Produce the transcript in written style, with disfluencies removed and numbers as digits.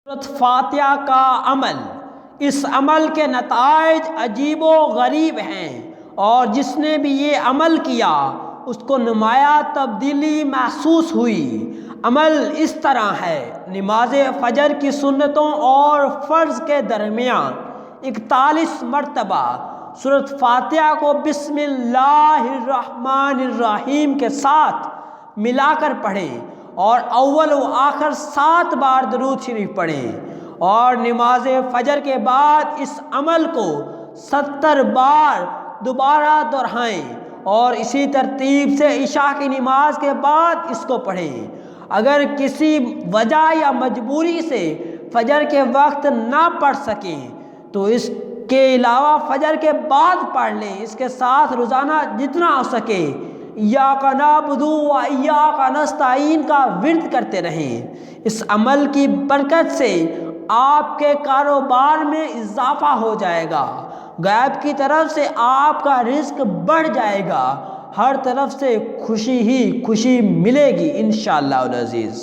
سورۃ فاتحہ کا عمل، اس عمل کے نتائج عجیب و غریب ہیں، اور جس نے بھی یہ عمل کیا اس کو نمایاں تبدیلی محسوس ہوئی۔ عمل اس طرح ہے: نماز فجر کی سنتوں اور فرض کے درمیان 41 مرتبہ سورۃ فاتحہ کو بسم اللہ الرحمن الرحیم کے ساتھ ملا کر پڑھیں، اور اول و آخر 7 بار درود شریف پڑھیں، اور نماز فجر کے بعد اس عمل کو 70 بار دوبارہ دہرائیں، اور اسی ترتیب سے عشاء کی نماز کے بعد اس کو پڑھیں۔ اگر کسی وجہ یا مجبوری سے فجر کے وقت نہ پڑھ سکیں تو اس کے علاوہ فجر کے بعد پڑھ لیں۔ اس کے ساتھ روزانہ جتنا ہو سکے ایاک نعبد و ایاک نستعین کا ورد کرتے رہیں۔ اس عمل کی برکت سے آپ کے کاروبار میں اضافہ ہو جائے گا، غیب کی طرف سے آپ کا رزق بڑھ جائے گا، ہر طرف سے خوشی ہی خوشی ملے گی انشاءاللہ العزیز۔